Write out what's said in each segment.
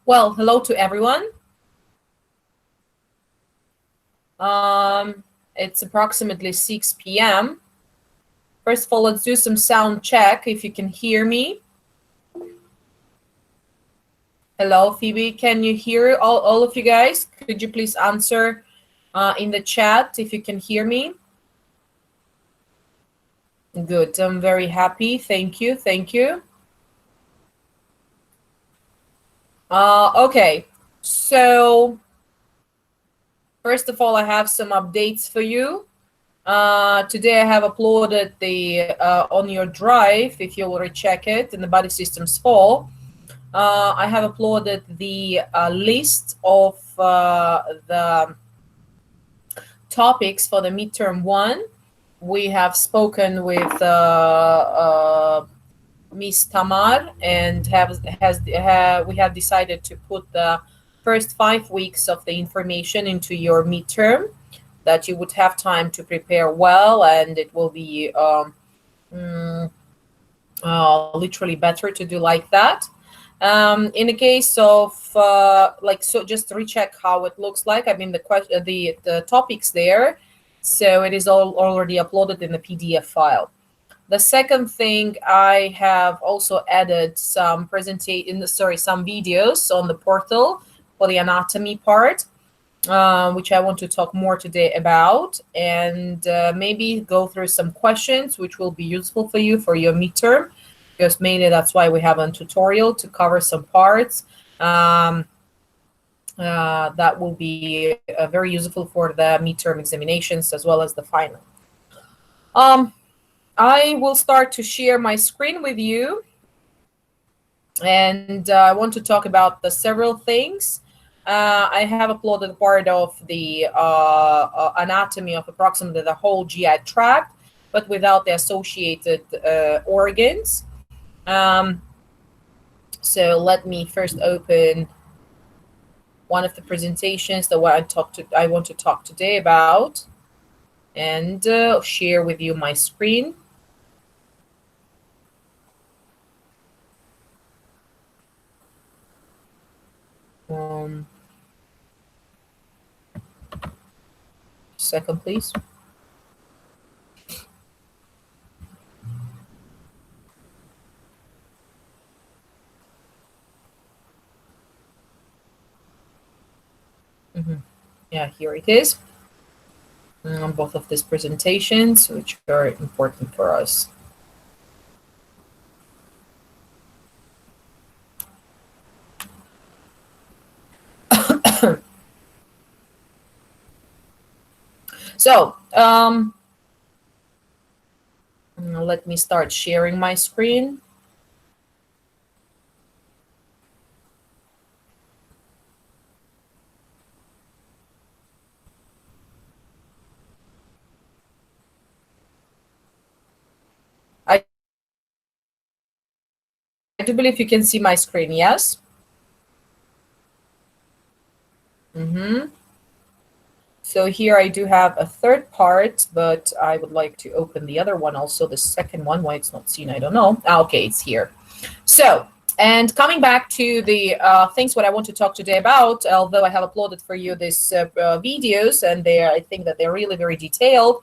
Well, hello to everyone. It's approximately 6 p.m. First of all, let's do some sound check if you can hear me. Hello, Phoebe. Can you hear all of you guys? Could you please answer in the chat if you can hear me? Good. I'm very happy. Thank you. Thank you. Okay. So, first of all, I have some updates for you. Today I have uploaded the on your drive, if you will recheck it in the Body Systems 4. I have uploaded the list of the topics for the midterm 1. We have spoken with Miss Tamar and we have decided to put the first 5 weeks of the information into your midterm, that you would have time to prepare well, and it will be literally better to do like that. In the case of so just to recheck how it looks like. I mean the topics there, so it is already uploaded in the PDF file. The second thing, I have also added some some videos on the portal for the anatomy part, which I want to talk more today about, and maybe go through some questions which will be useful for you for your midterm, because mainly that's why we have a tutorial to cover some parts that will be very useful for the midterm examinations as well as the final. I will start to share my screen with you, and I want to talk about the several things. I have uploaded part of the anatomy of approximately the whole GI tract, but without the associated organs. So let me first open one of the presentations that I want to talk today about, and share with you my screen. Second, please. Yeah, here it is. Both of these presentations, which are important for us. So, let me start sharing my screen. I do believe you can see my screen, yes? So here I do have a third part, but I would like to open the other one also, the second one. Why it's not seen, I don't know. Okay, it's here. So, and coming back to the things what I want to talk today about, although I have uploaded for you these videos, and I think that they're really very detailed,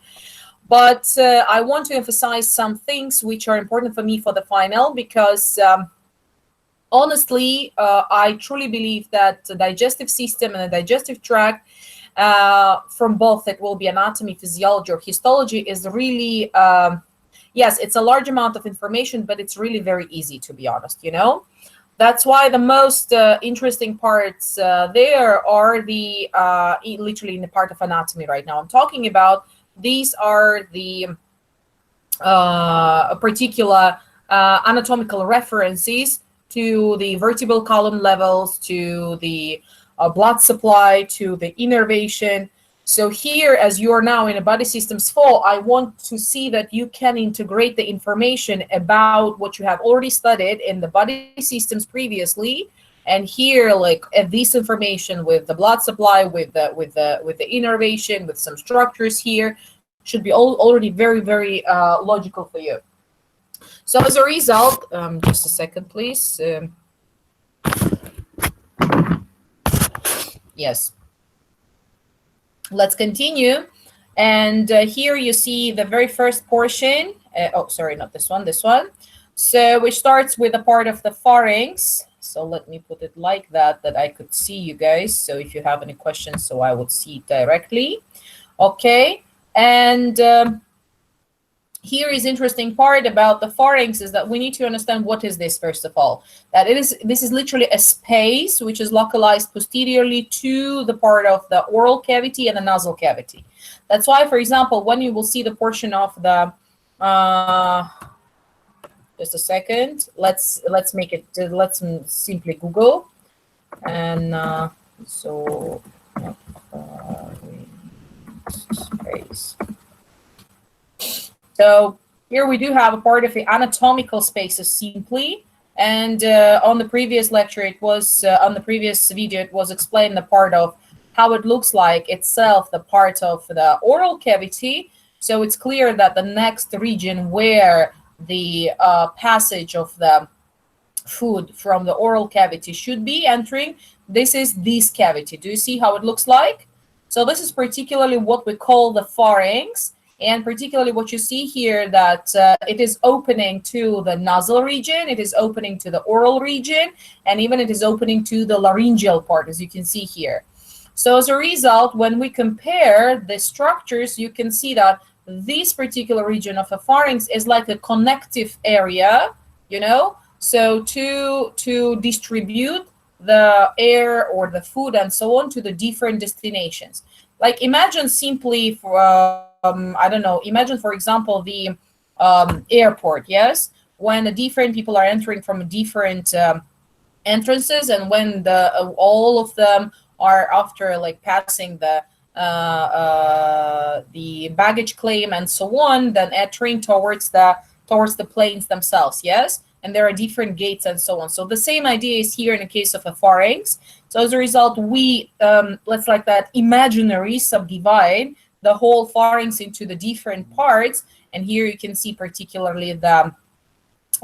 but I want to emphasize some things which are important for me for the final, because honestly, I truly believe that the digestive system and the digestive tract, from both, it will be anatomy, physiology, or histology, is really, yes, it's a large amount of information, but it's really very easy, to be honest, That's why the most interesting parts there are the literally in the part of anatomy right now I'm talking about. These are the particular anatomical references to the vertebral column levels, to the blood supply, to the innervation. So here, as you are now in a Body Systems 4, I want to see that you can integrate the information about what you have already studied in the Body Systems previously, and here, like, this information with the blood supply, with the innervation, with some structures here, should be already very, very logical for you. So as a result, just a second, please. Yes. Let's continue. And here you see the very first portion. Oh, sorry, not this one, this one. So which starts with a part of the pharynx. So let me put it like that, that I could see you guys. So if you have any questions, so I would see it directly. Okay. And here is interesting part about the pharynx is that we need to understand what is this first of all. That this is literally a space which is localized posteriorly to the part of the oral cavity and the nasal cavity. That's why, for example, when you will see the portion of the just a second, let's make it, let's simply Google and so space. So here we do have a part of the anatomical spaces simply. And on the previous lecture, it was, on the previous video, it was explained the part of how it looks like itself, the part of the oral cavity. So it's clear that the next region where the passage of the food from the oral cavity should be entering, this is this cavity. Do you see how it looks like? So this is particularly what we call the pharynx. And particularly what you see here, that it is opening to the nasal region, it is opening to the oral region, and even it is opening to the laryngeal part, as you can see here. So as a result, when we compare the structures, you can see that this particular region of the pharynx is like a connective area, you know, so to distribute the air or the food and so on to the different destinations. Like imagine simply for I don't know, imagine, for example, the airport, yes? When the different people are entering from different entrances, and when the all of them are after like passing the baggage claim and so on, then entering towards the planes themselves, yes? And there are different gates and so on. So the same idea is here in the case of a pharynx. So as a result, we, let's like that imaginary subdivide the whole pharynx into the different parts. And here you can see particularly the,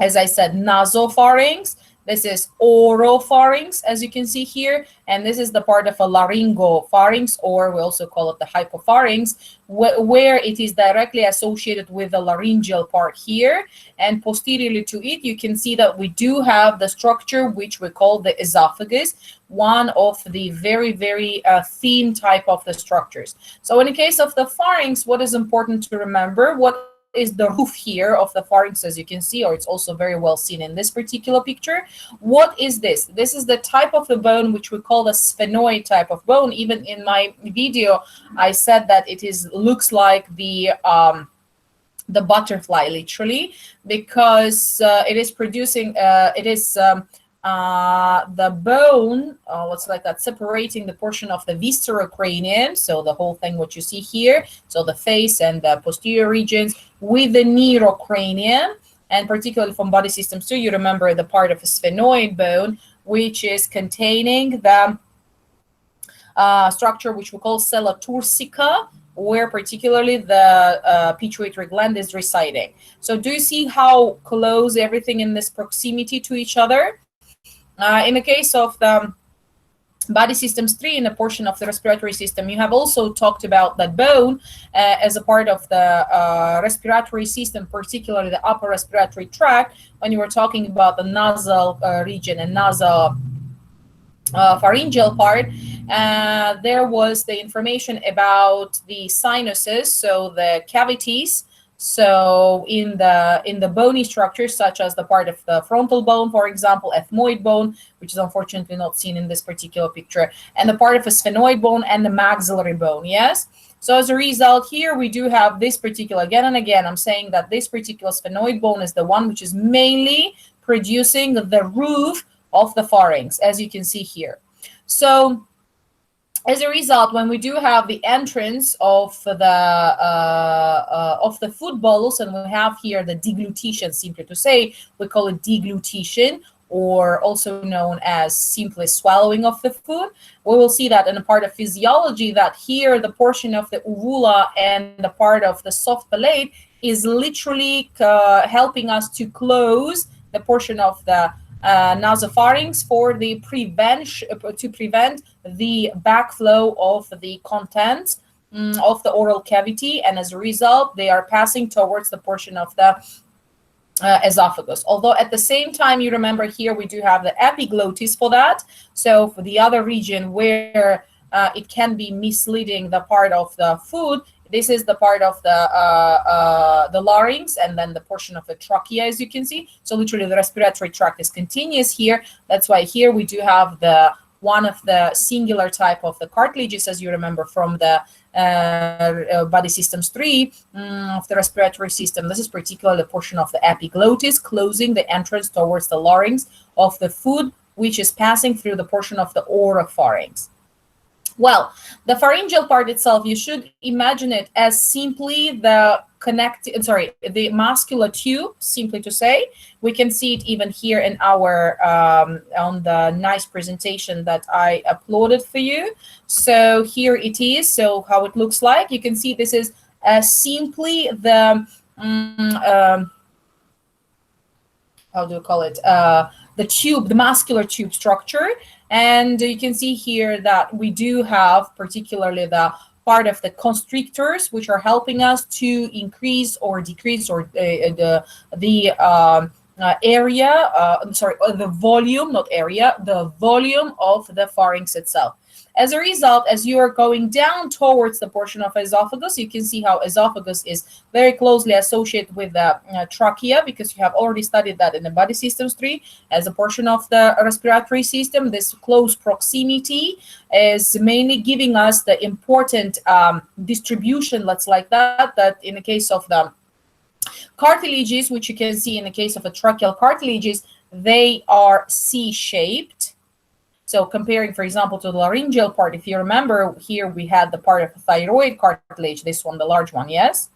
as I said, nasopharynx. This is oropharynx, as you can see here. And this is the part of a laryngopharynx, or we also call it the hypopharynx, where it is directly associated with the laryngeal part here. And posteriorly to it, you can see that we do have the structure which we call the esophagus, one of the very, very thin type of the structures. So in the case of the pharynx, what is important to remember, what is the roof here of the pharynx, as you can see, or it's also very well seen in this particular picture. What is this? This is the type of the bone which we call the sphenoid type of bone. Even in my video, I said that it looks like the butterfly, literally, because it is producing, the bone, what's like that, separating the portion of the viscerocranium, so the whole thing what you see here, so the face and the posterior regions, with the neurocranium, and particularly from body systems 2, you remember the part of a sphenoid bone, which is containing the structure which we call sella turcica, where particularly the pituitary gland is residing. So do you see how close everything in this proximity to each other? In the case of the body systems 3, in a portion of the respiratory system, you have also talked about that bone as a part of the respiratory system, particularly the upper respiratory tract, when you were talking about the nasal region and nasal pharyngeal part. There was the information about the sinuses, so the cavities. So in the bony structures, such as the part of the frontal bone, for example, ethmoid bone, which is unfortunately not seen in this particular picture, and the part of a sphenoid bone and the maxillary bone, yes? So as a result, here we do have this particular, again and again, I'm saying that this particular sphenoid bone is the one which is mainly producing the roof of the pharynx, as you can see here. So as a result, when we do have the entrance of the food bolus, and we have here the deglutition, simply to say, we call it deglutition, or also known as simply swallowing of the food, we will see that in a part of physiology that here the portion of the uvula and the part of the soft palate is literally helping us to close the portion of the nasopharynx for the prevention to prevent the backflow of the contents of the oral cavity, and as a result, they are passing towards the portion of the esophagus. Although at the same time, you remember here we do have the epiglottis for that. So for the other region where it can be misleading the part of the food, this is the part of the larynx and then the portion of the trachea, as you can see. So literally the respiratory tract is continuous here. That's why here we do have the one of the singular type of the cartilages, as you remember from the body systems 3 of the respiratory system. This is particularly the portion of the epiglottis closing the entrance towards the larynx of the food, which is passing through the portion of the oropharynx. Well, the pharyngeal part itself, you should imagine it as simply the the muscular tube, simply to say. We can see it even here in our on the nice presentation that I uploaded for you. So here it is. So how it looks like, you can see this is simply the how do you call it? The tube, the muscular tube structure. And you can see here that we do have particularly the part of the constrictors, which are helping us to increase or decrease or the area, the volume, not area, the volume of the pharynx itself. As a result, as you are going down towards the portion of esophagus, you can see how esophagus is very closely associated with the trachea, because you have already studied that in the body systems 3 as a portion of the respiratory system. This close proximity is mainly giving us the important distribution, let's like that in the case of the cartilages, which you can see in the case of a tracheal cartilages, they are C-shaped. So comparing, for example, to the laryngeal part, if you remember, here we had the part of the thyroid cartilage, this one, the large one, yes?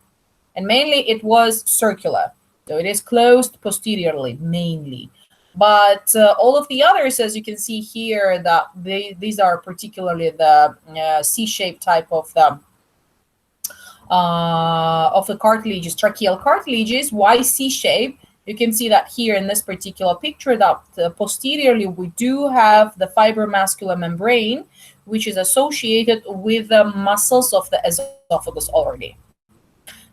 And mainly it was circular. So it is closed posteriorly, mainly. But all of the others, as you can see here, that these are particularly the C-shaped type of the cartilages, tracheal cartilages. Why C-shape? You can see that here in this particular picture that posteriorly we do have the fibromuscular membrane, which is associated with the muscles of the esophagus already.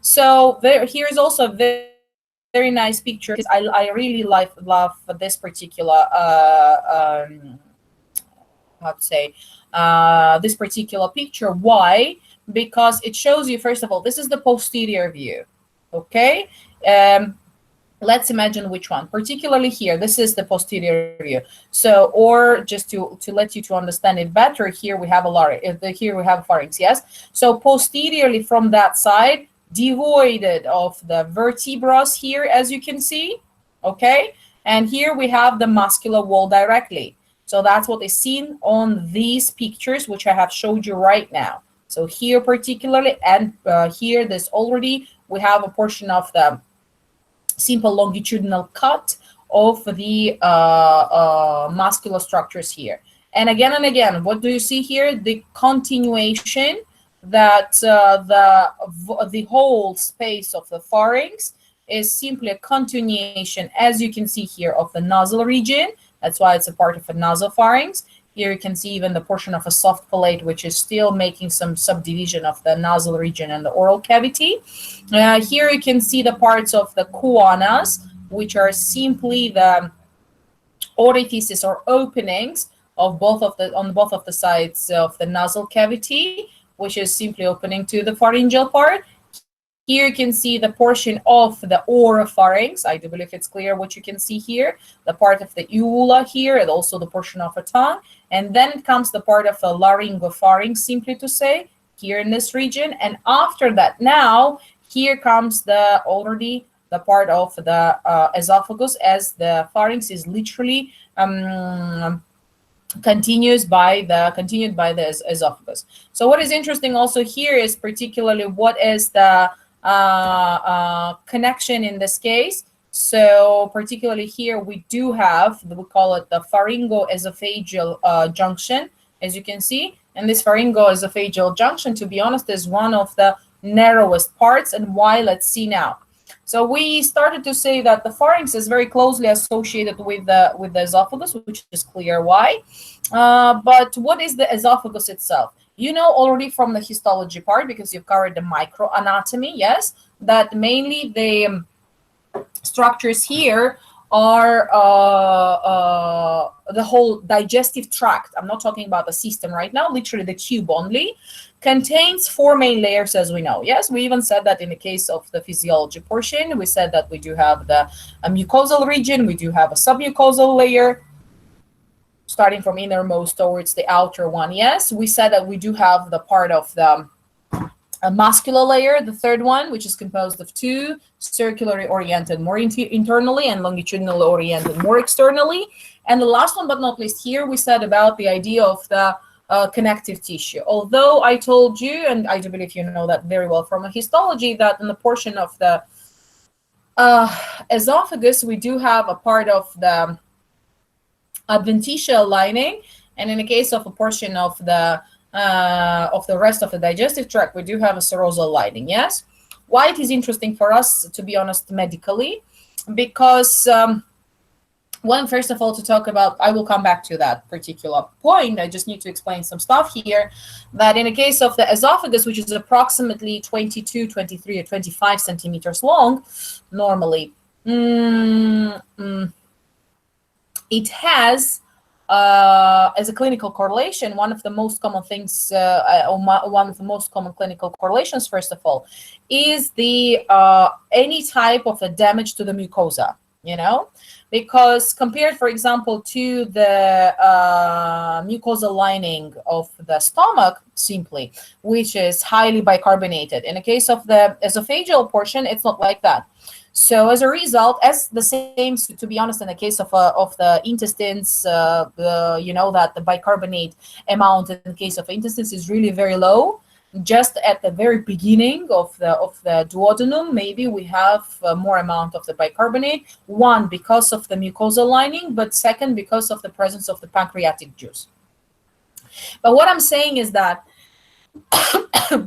So here's also a very nice picture, because I really love this particular this particular picture. Why? Because it shows you, first of all, this is the posterior view. Okay. Let's imagine which one. Particularly here, this is the posterior view. So, or just to let you to understand it better, here we have a larynx. Here we have a pharynx. Yes. So posteriorly from that side, devoided of the vertebrae here, as you can see. Okay. And here we have the muscular wall directly. So that's what is seen on these pictures, which I have showed you right now. So here particularly, and here this already, we have a portion of the simple longitudinal cut of the muscular structures here. And again, what do you see here? The continuation that the whole space of the pharynx is simply a continuation, as you can see here, of the nasal region. That's why it's a part of a nasopharynx. Here you can see even the portion of a soft palate, which is still making some subdivision of the nasal region and the oral cavity. Here you can see the parts of the choanas, which are simply the orifices or openings of on both of the sides of the nasal cavity, which is simply opening to the pharyngeal part. Here you can see the portion of the oropharynx. I do believe it's clear what you can see here. The part of the uvula here, and also the portion of a tongue. And then it comes the part of the laryngopharynx, simply to say, here in this region. And after that, now, here comes the part of the esophagus, as the pharynx is literally continued by the esophagus. So what is interesting also here is particularly what is the connection in this case. So particularly here we do have, we call it the pharyngoesophageal junction, as you can see. And this pharyngoesophageal junction, to be honest, is one of the narrowest parts. And why? Let's see now. So we started to say that the pharynx is very closely associated with the esophagus, which is clear why. But what is the esophagus itself? You know already from the histology part, because you've covered the microanatomy, yes, that mainly the structures here are the whole digestive tract. I'm not talking about the system right now, literally the tube only, contains four main layers, as we know. Yes, we even said that in the case of the physiology portion. We said that we do have the mucosal region, we do have a submucosal layer, starting from innermost towards the outer one. Yes, we said that we do have the part of the a muscular layer, the third one, which is composed of two, circularly oriented more internally and longitudinally oriented more externally. And the last one, but not least here, we said about the idea of the connective tissue. Although I told you, and I do believe you know that very well from a histology, that in the portion of the esophagus, we do have a part of the adventitial lining, and in the case of a portion of the rest of the digestive tract, we do have a serosal lining. Yes, why it is interesting for us, to be honest, medically, because one, first of all, to talk about, I will come back to that particular point. I just need to explain some stuff here, that in the case of the esophagus, which is approximately 22, 23, or 25 centimeters long, normally, it has, as a clinical correlation, one of the most common things, one of the most common clinical correlations, first of all, is the any type of a damage to the mucosa, you know, because compared, for example, to the mucosal lining of the stomach, simply, which is highly bicarbonated. In the case of the esophageal portion, it's not like that. So as a result, as the same, to be honest, in the case of the intestines, you know that the bicarbonate amount in the case of intestines is really very low. Just at the very beginning of the duodenum, maybe we have more amount of the bicarbonate. One, because of the mucosal lining, but second, because of the presence of the pancreatic juice. But what I'm saying is that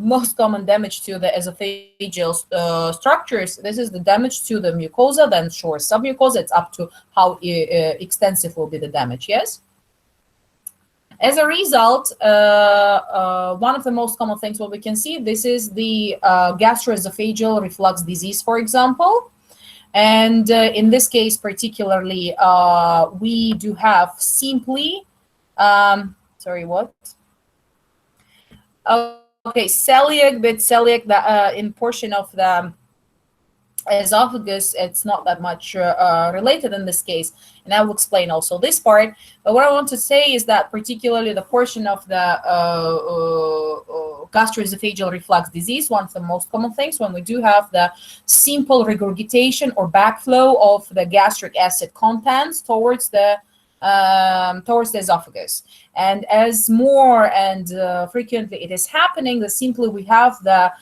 most common damage to the esophageal structures, this is the damage to the mucosa, then sure, submucosa, it's up to how extensive will be the damage. Yes, as a result, one of the most common things what we can see, this is the gastroesophageal reflux disease, for example. And in this case particularly, we do have simply sorry, what? Okay, celiac, but celiac, in portion of the esophagus, it's not that much related in this case, and I will explain also this part. But what I want to say is that particularly the portion of the gastroesophageal reflux disease, one of the most common things, when we do have the simple regurgitation or backflow of the gastric acid contents towards the esophagus. And as more and frequently it is happening, the simply we have the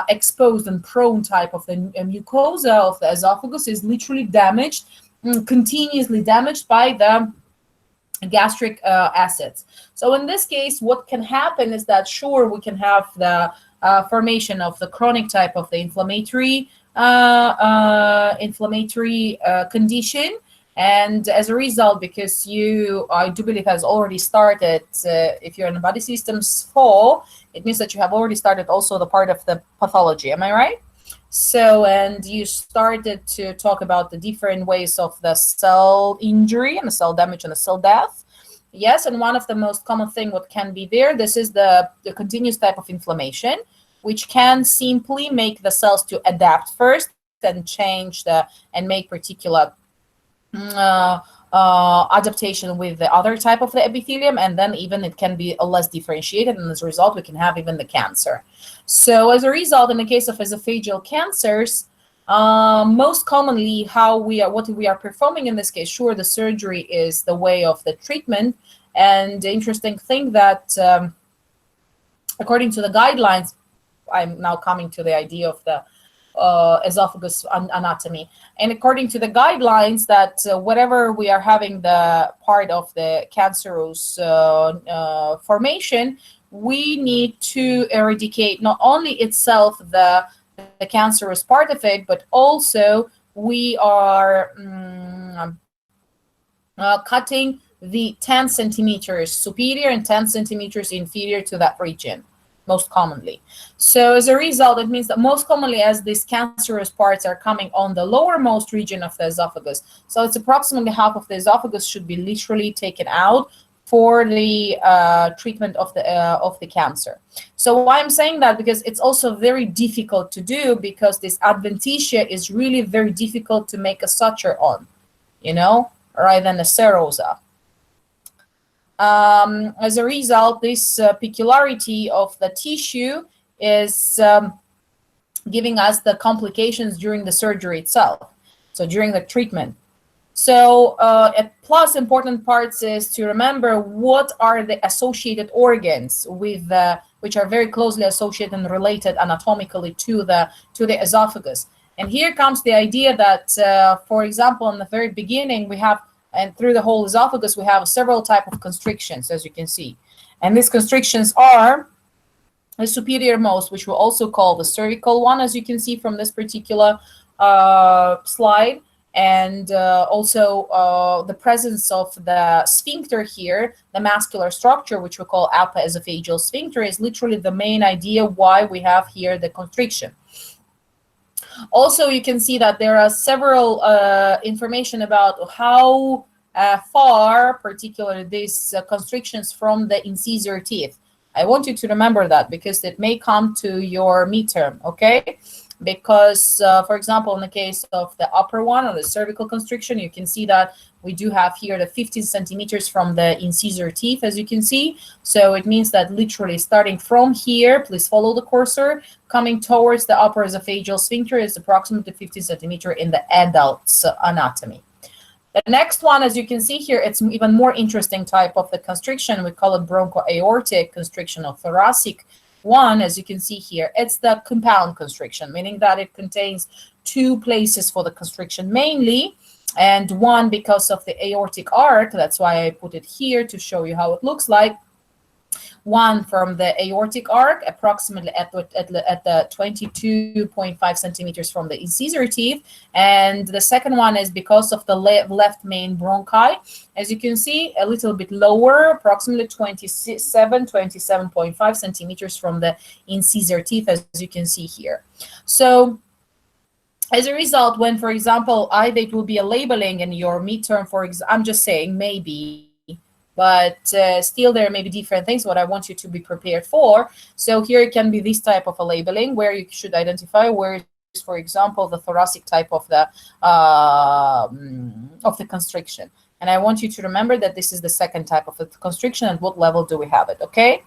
exposed and prone type of the mucosa of the esophagus is literally damaged, continuously damaged by the gastric acids. So in this case, what can happen is that sure, we can have the formation of the chronic type of the inflammatory condition. And as a result, because I do believe has already started, if you're in the body systems 4, it means that you have already started also the part of the pathology. Am I right? So, and you started to talk about the different ways of the cell injury and the cell damage and the cell death. Yes, and one of the most common thing what can be there, this is the continuous type of inflammation, which can simply make the cells to adapt first and change and make particular adaptation with the other type of the epithelium, and then even it can be less differentiated, and as a result we can have even the cancer. So as a result, in the case of esophageal cancers, most commonly what we are performing in this case, sure, the surgery is the way of the treatment. And the interesting thing that according to the guidelines, I'm now coming to the idea of the esophagus anatomy, and according to the guidelines, that whatever we are having the part of the cancerous formation, we need to eradicate not only itself the the cancerous part of it, but also we are cutting the 10 centimeters superior and 10 centimeters inferior to that region, most commonly. So as a result, it means that most commonly as these cancerous parts are coming on the lowermost region of the esophagus, so it's approximately half of the esophagus should be literally taken out for the treatment of the cancer. So why I'm saying that, because it's also very difficult to do, because this adventitia is really very difficult to make a suture on, you know, rather than a serosa. As a result, this peculiarity of the tissue is giving us the complications during the surgery itself, so during the treatment. So a plus important parts is to remember what are the associated organs with which are very closely associated and related anatomically to the esophagus. And here comes the idea that, for example, in the very beginning, we have, and through the whole esophagus, we have several types of constrictions, as you can see. And these constrictions are the superiormost, which we'll also call the cervical one, as you can see from this particular slide. And also the presence of the sphincter here, the muscular structure, which we call apoesophageal sphincter, is literally the main idea why we have here the constriction. Also, you can see that there are several information about how far, particularly these constrictions from the incisor teeth. I want you to remember that, because it may come to your midterm, okay? Because, for example, in the case of the upper one, or the cervical constriction, you can see that we do have here the 15 centimeters from the incisor teeth, as you can see. So it means that literally starting from here, please follow the cursor, coming towards the upper esophageal sphincter is approximately 15 centimeter in the adult's anatomy. The next one, as you can see here, it's even more interesting type of the constriction. We call it bronchoaortic constriction or thoracic one, as you can see here. It's the compound constriction, meaning that it contains two places for the constriction mainly, and one because of the aortic arc. That's why I put it here to show you how it looks like. One from the aortic arc, approximately at the 22.5 centimeters from the incisor teeth. And the second one is because of the left main bronchi. As you can see, a little bit lower, approximately 27.5 centimeters from the incisor teeth, as you can see here. So as a result, when, for example, either it will be a labeling in your midterm, for example, I'm just saying maybe, but still there may be different things what I want you to be prepared for. So here it can be this type of a labeling where you should identify where is, for example, the thoracic type of the constriction. And I want you to remember that this is the second type of the constriction, and what level do we have it, okay?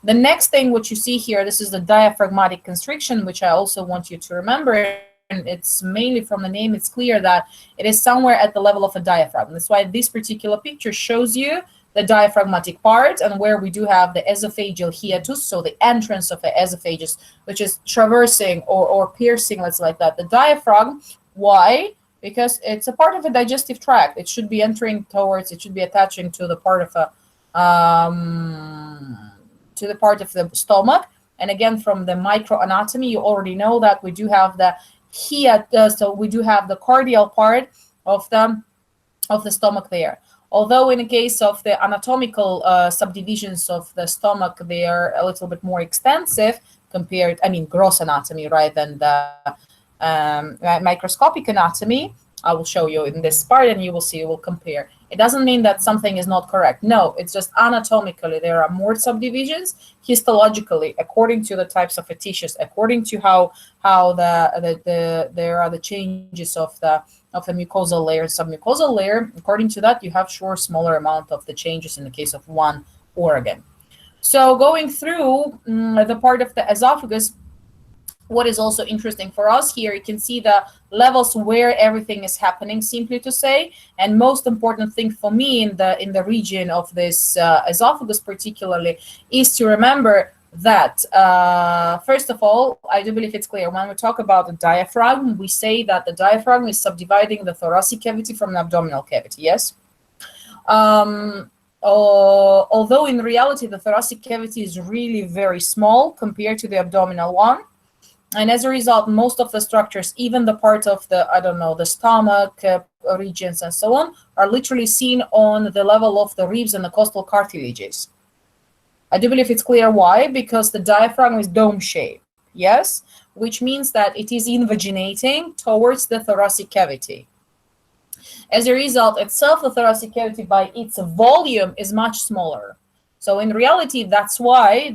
The next thing what you see here, this is the diaphragmatic constriction, which I also want you to remember. And it's mainly from the name, it's clear that it is somewhere at the level of a diaphragm. That's why this particular picture shows you the diaphragmatic part, and where we do have the esophageal hiatus, so the entrance of the esophagus, which is traversing or piercing, let's say like that, the diaphragm. Why? Because it's a part of a digestive tract. It should be entering towards, it should be attaching to the part of a the stomach. And again, from the microanatomy, you already know that we do have the hiatus, so we do have the cardial part of the stomach there. Although in the case of the anatomical subdivisions of the stomach, they are a little bit more extensive compared, I mean, gross anatomy rather than the microscopic anatomy. I will show you in this part, and you will see, we'll compare. It doesn't mean that something is not correct. No, it's just anatomically there are more subdivisions. Histologically, according to the types of tissues, according to how there are the changes of the mucosal layer, submucosal layer. According to that, you have smaller amount of the changes in the case of one organ. So going through the part of the esophagus, what is also interesting for us here, you can see the levels where everything is happening, simply to say. And most important thing for me in the region of this esophagus particularly is to remember that first of all, I do believe it's clear when we talk about the diaphragm, we say that the diaphragm is subdividing the thoracic cavity from the abdominal cavity. Yes. Although in reality the thoracic cavity is really very small compared to the abdominal one. And as a result, most of the structures, even the part of the, I don't know, the stomach regions and so on, are literally seen on the level of the ribs and the costal cartilages. I do believe it's clear why, because the diaphragm is dome shaped, yes, which means that it is invaginating towards the thoracic cavity. As a result, itself, the thoracic cavity by its volume is much smaller. So in reality, that's why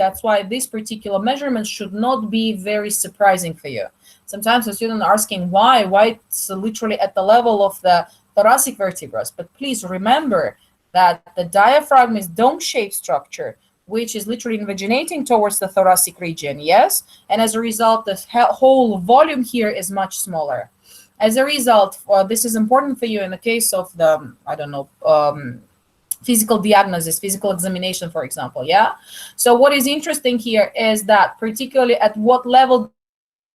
this particular measurement should not be very surprising for you. Sometimes a student asking why it's literally at the level of the thoracic vertebrae. But please remember that the diaphragm is dome-shaped structure, which is literally invaginating towards the thoracic region, yes? And as a result, the whole volume here is much smaller. As a result, this is important for you in the case of the, I don't know, physical diagnosis, physical examination, for example, yeah? So what is interesting here is that particularly at what level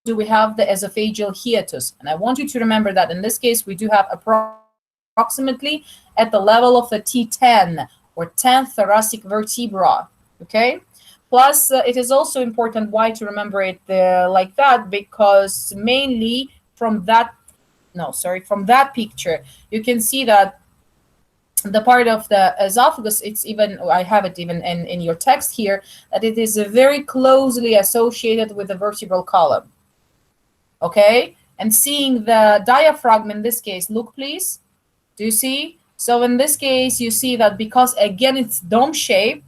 do we have the esophageal hiatus? And I want you to remember that in this case, we do have approximately at the level of the T10 or 10th thoracic vertebra, okay? Plus, it is also important why to remember it like that, because mainly from that picture, you can see that the part of the esophagus, it's even, I have it even in your text here, that it is very closely associated with the vertebral column. Okay? And seeing the diaphragm in this case, look please. Do you see? So in this case, you see that because again it's dome shape,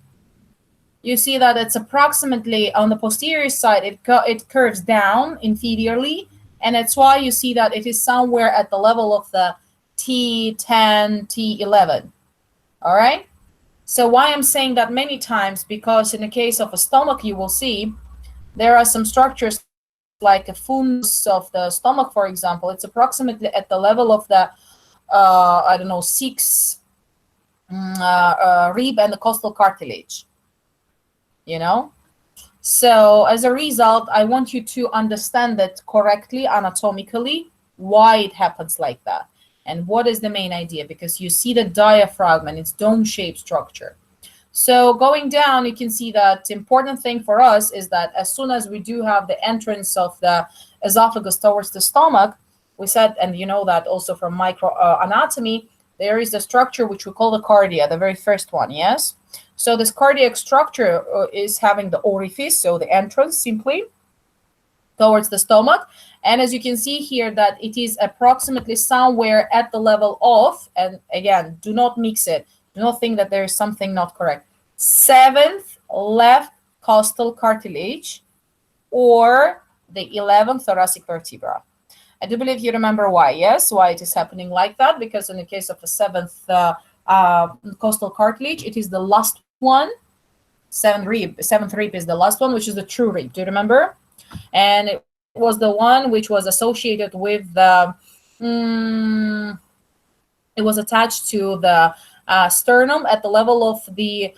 you see that it's approximately on the posterior side, it curves down inferiorly, and that's why you see that it is somewhere at the level of the T10, T11. All right? So why I'm saying that many times, because in the case of a stomach, you will see there are some structures like a fundus of the stomach, for example. It's approximately at the level of the, I don't know, 6 rib and the costal cartilage, you know? So as a result, I want you to understand that correctly, anatomically, why it happens like that. And what is the main idea? Because you see the diaphragm and its dome-shaped structure. So going down, you can see that the important thing for us is that as soon as we do have the entrance of the esophagus towards the stomach, we said, and you know that also from microanatomy, there is the structure which we call the cardia, the very first one, yes? So this cardiac structure is having the orifice, so the entrance simply towards the stomach. And as you can see here that it is approximately somewhere at the level of, and again, do not mix it. Do not think that there is something not correct. 7th left costal cartilage or the 11th thoracic vertebra. I do believe you remember why, yes? Why it is happening like that? Because in the case of the 7th costal cartilage, it is the last one. 7th rib is the last one, which is the true rib. Do you remember? And it was the one which was associated with the, it was attached to the sternum at the level of the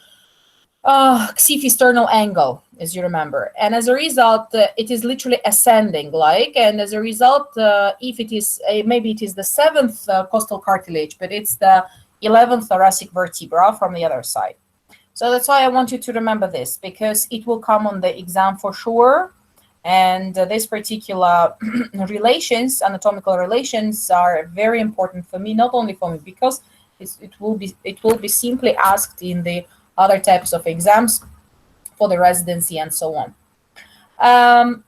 xiphi-sternal angle, as you remember. And as a result, it is literally ascending, like, and as a result, if it is, maybe it is the 7th costal cartilage, but it's the 11th thoracic vertebra from the other side. So that's why I want you to remember this, because it will come on the exam for sure. And this particular relations, anatomical relations, are very important for me, not only for me, because it will be simply asked in the other types of exams for the residency and so on.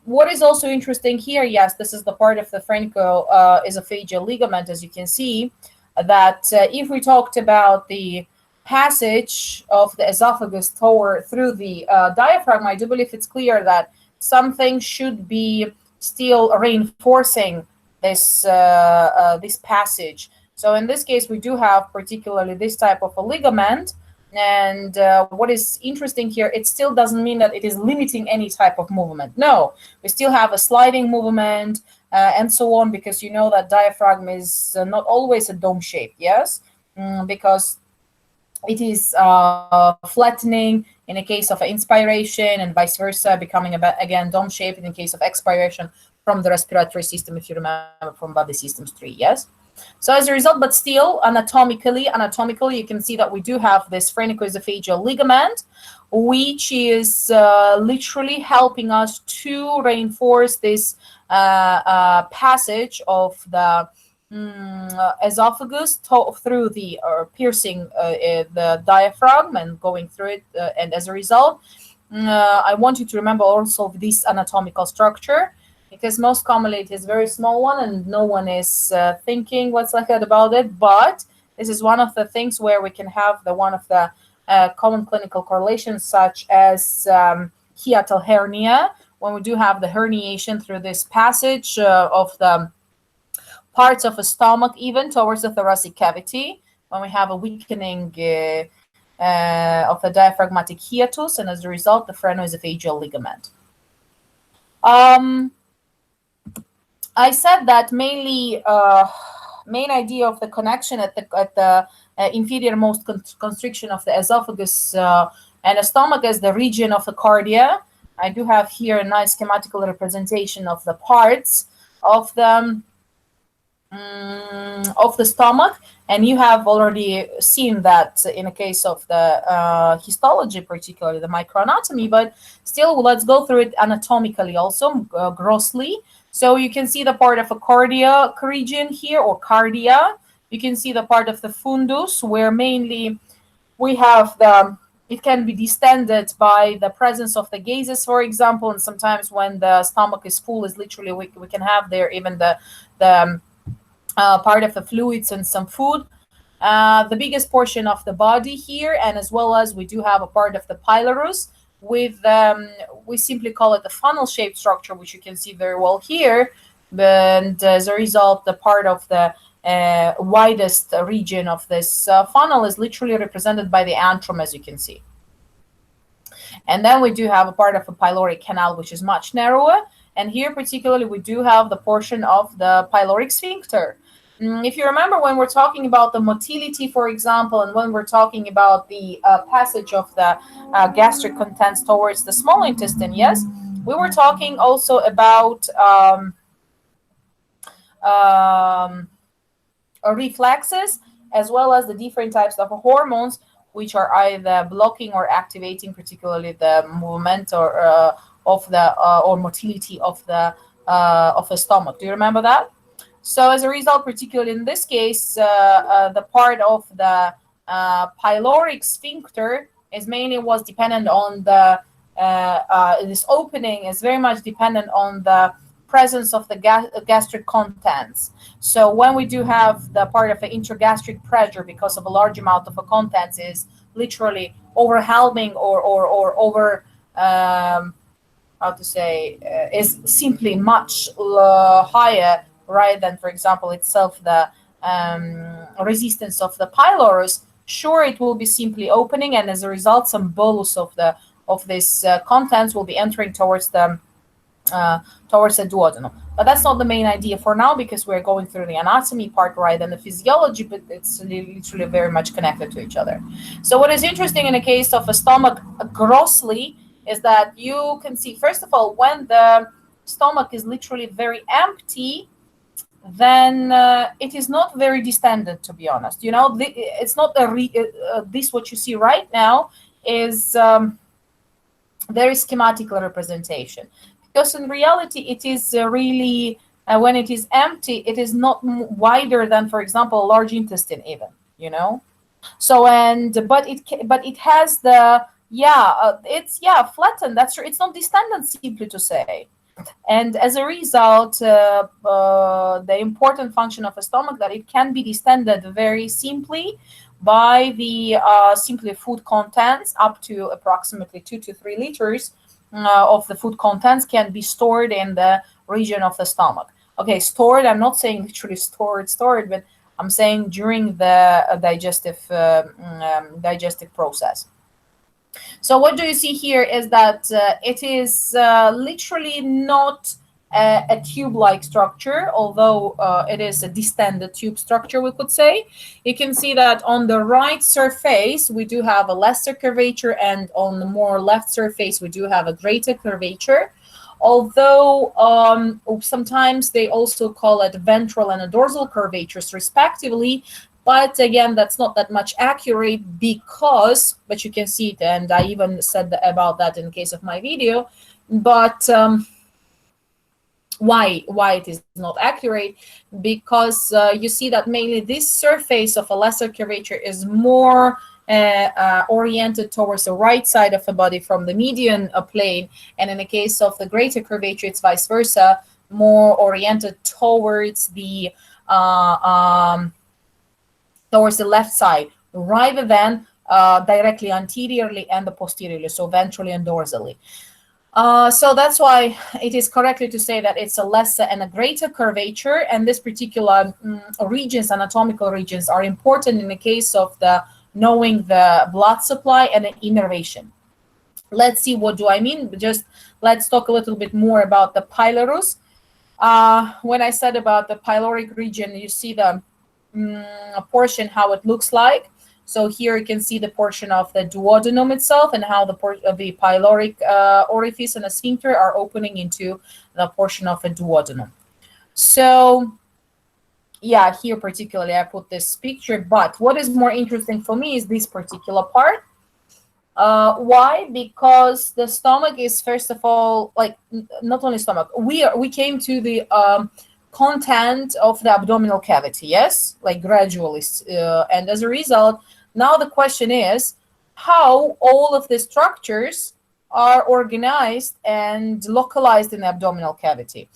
What is also interesting here, yes, this is the part of the franco-esophageal ligament, as you can see, that if we talked about the passage of the esophagus through the diaphragm, I do believe it's clear that something should be still reinforcing this this passage. So in this case, we do have particularly this type of a ligament. And what is interesting here, it still doesn't mean that it is limiting any type of movement. No, we still have a sliding movement and so on, because you know that diaphragm is not always a dome shape, yes? Because it is flattening in a case of inspiration and vice versa, becoming again dome shaped in the case of expiration from the respiratory system, if you remember from body systems 3, yes? So as a result, but still anatomically, you can see that we do have this phrenicoesophageal ligament, which is literally helping us to reinforce this passage of the esophagus through the piercing the diaphragm and going through it. And as a result, I want you to remember also this anatomical structure, because most commonly it is a very small one and no one is thinking what's like that about it. But this is one of the things where we can have the one of the common clinical correlations, such as hiatal hernia, when we do have the herniation through this passage of the parts of the stomach, even towards the thoracic cavity, when we have a weakening of the diaphragmatic hiatus, and as a result, the phrenoesophageal ligament. I said that mainly main idea of the connection at the inferior most constriction of the esophagus and the stomach as the region of the cardia. I do have here a nice schematical representation of the parts of the stomach, and you have already seen that in the case of the histology, particularly the microanatomy, but still let's go through it anatomically also, grossly. So you can see the part of a cardiac region here, or cardia. You can see the part of the fundus, where mainly we have it can be distended by the presence of the gases, for example, and sometimes when the stomach is full, is literally we can have there even the part of the fluids and some food. The biggest portion of the body here, and as well as we do have a part of the pylorus with we simply call it the funnel-shaped structure, which you can see very well here. And as a result, the part of the widest region of this funnel is literally represented by the antrum, as you can see. And then we do have a part of the pyloric canal, which is much narrower. And here particularly, we do have the portion of the pyloric sphincter. If you remember, when we're talking about the motility, for example, and when we're talking about the passage of the gastric contents towards the small intestine, yes, we were talking also about reflexes, as well as the different types of hormones, which are either blocking or activating, particularly the movement or of the or motility of the stomach. Do you remember that? So as a result, particularly in this case, the part of the pyloric sphincter is mainly was dependent on the this opening is very much dependent on the presence of the gastric contents. So when we do have the part of the intragastric pressure, because of a large amount of the contents, is literally overwhelming or over how to say is simply much higher, right, than, for example, itself the resistance of the pylorus. Sure, it will be simply opening, and as a result, some bolus of this contents will be entering towards the duodenum. But that's not the main idea for now, because we're going through the anatomy part, right, and the physiology, but it's literally very much connected to each other. So what is interesting in the case of a stomach grossly is that you can see, first of all, when the stomach is literally very empty, then it is not very distended, to be honest. You know, it's not this what you see right now is very schematical representation, because in reality it is really when it is empty, it is not wider than, for example, a large intestine even, you know. So but it has the it's flattened. That's true. It's not distended, simply to say. And as a result, the important function of a stomach, that it can be distended very simply by the simply food contents. Up to approximately 2 to 3 liters of the food contents can be stored in the region of the stomach. Okay, stored, I'm not saying literally stored, but I'm saying during the digestive process. So what do you see here is that it is literally not a tube-like structure, although it is a distended tube structure, we could say. You can see that on the right surface, we do have a lesser curvature, and on the more left surface, we do have a greater curvature. although sometimes they also call it ventral and a dorsal curvatures respectively. But again, that's not that much accurate because, but you can see it, and I even said about that in the case of my video. But why it is not accurate? Because you see that mainly this surface of a lesser curvature is more oriented towards the right side of the body from the median plane, and in the case of the greater curvature, it's vice versa, more oriented towards the left side, rather than directly anteriorly and the posteriorly, so ventrally and dorsally. So that's why it is correctly to say that it's a lesser and a greater curvature, and this particular regions, anatomical regions, are important in the case of the knowing the blood supply and the innervation. Let's see, what do I mean? Just let's talk a little bit more about the pylorus. When I said about the pyloric region, you see the portion, how it looks like. So here you can see the portion of the duodenum itself and how the pyloric orifice and the sphincter are opening into the portion of the duodenum. So yeah, here particularly I put this picture, but what is more interesting for me is this particular part. Why? Because the stomach is, first of all, like not only stomach, we came to the content of the abdominal cavity, yes, like gradually, and as a result, now the question is how all of the structures are organized and localized in the abdominal cavity.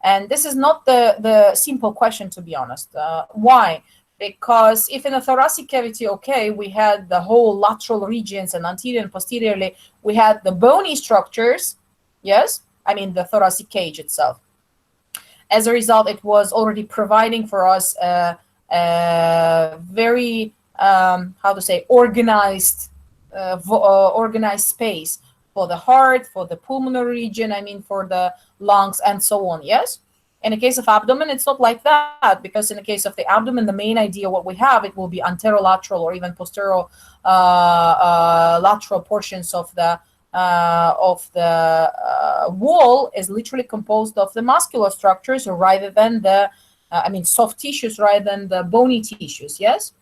And this is not the simple question, to be honest. Why? Because if in the thoracic cavity, okay, we had the whole lateral regions, and anterior and posteriorly we had the bony structures, yes, I mean the thoracic cage itself. As a result, it was already providing for us a very how to say, organized space for the heart, for the pulmonary region, I mean for the lungs and so on, yes. In the case of abdomen, it's not like that, because in the case of the abdomen, the main idea what we have, it will be anterolateral or even posterolateral portions of the wall is literally composed of the muscular structures rather than the soft tissues rather than the bony tissues, yes.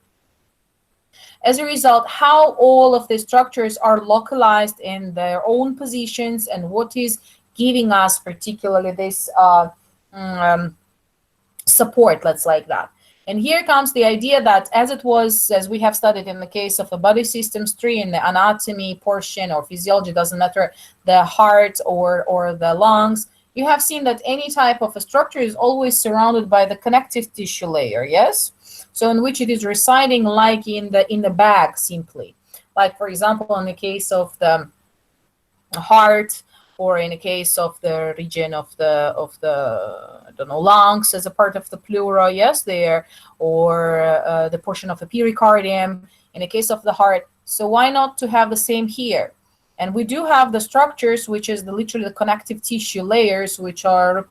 As a result, how all of the structures are localized in their own positions and what is giving us particularly this support, let's like that. And here comes the idea that as we have studied in the case of the body systems tree, in the anatomy portion or physiology, doesn't matter, the heart or the lungs, you have seen that any type of a structure is always surrounded by the connective tissue layer, yes? So in which it is residing like in the bag simply. Like for example, in the case of the heart, or in the case of the region of the I don't know, lungs as a part of the pleura, yes, there, or the portion of the pericardium in the case of the heart. So why not to have the same here? And we do have the structures, which is literally the connective tissue layers, which are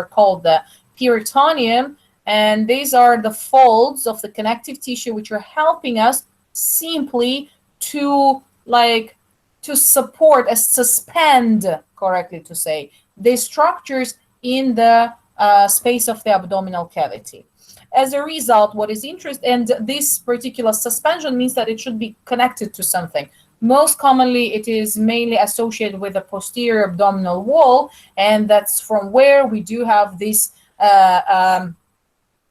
called the peritoneum, and these are the folds of the connective tissue which are helping us simply to support, suspend, correctly to say, the structures in the space of the abdominal cavity. As a result, what is interesting, and this particular suspension means that it should be connected to something. Most commonly, it is mainly associated with the posterior abdominal wall, and that's from where we do have these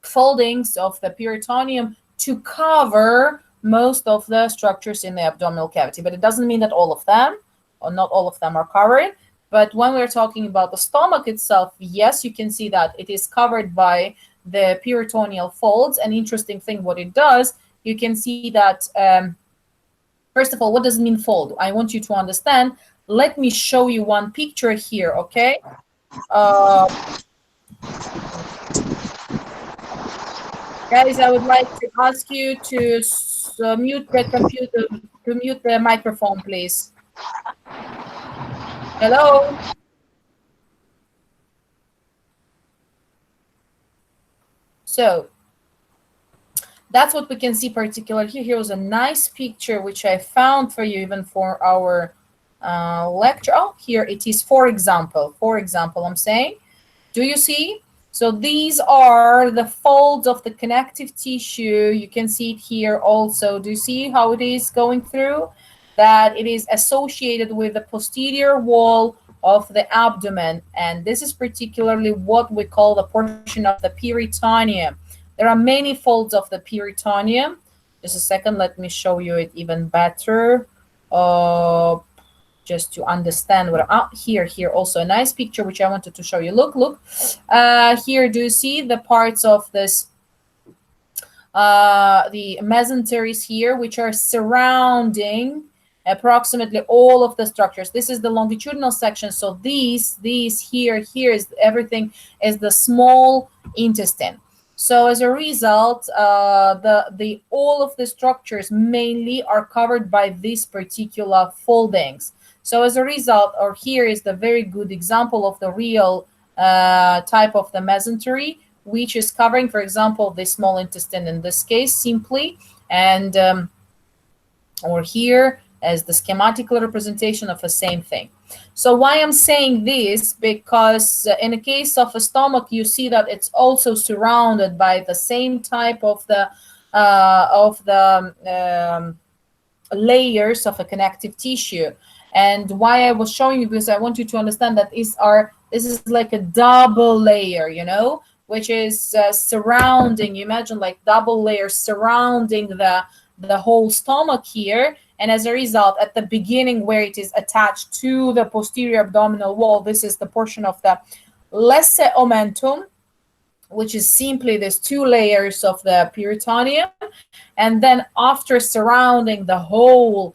foldings of the peritoneum to cover most of the structures in the abdominal cavity. But it doesn't mean that all of them, or not all of them, are covered. But when we're talking about the stomach itself, yes, you can see that it is covered by the peritoneal folds. An interesting thing, what it does, you can see that, first of all, what does it mean fold? I want you to understand. Let me show you one picture here, okay? Guys, I would like to ask you to mute the computer, to mute the microphone, please. Hello? So that's what we can see particularly here. Here was a nice picture which I found for you, even for our lecture. Oh, here it is. For example, I'm saying, do you see? So these are the folds of the connective tissue. You can see it here also. Do you see how it is going through? That it is associated with the posterior wall of the abdomen. And this is particularly what we call the portion of the peritoneum. There are many folds of the peritoneum. Just a second, let me show you it even better. Just to understand what here also a nice picture which I wanted to show you. Look, here, do you see the parts of this the mesenteries here, which are surrounding approximately all of the structures. This is the longitudinal section. So these here is everything is the small intestine. So as a result, the all of the structures mainly are covered by these particular foldings. So as a result, or here is the very good example of the real type of the mesentery, which is covering, for example, the small intestine in this case simply, and or here as the schematical representation of the same thing. So why I'm saying this, because in the case of a stomach, you see that it's also surrounded by the same type of the layers of a connective tissue. And why I was showing you, because I want you to understand that this is like a double layer, you know, which is surrounding, you imagine like double layers surrounding the whole stomach here. And as a result, at the beginning where it is attached to the posterior abdominal wall, this is the portion of the lesser omentum, which is simply these two layers of the peritoneum. And then after surrounding the whole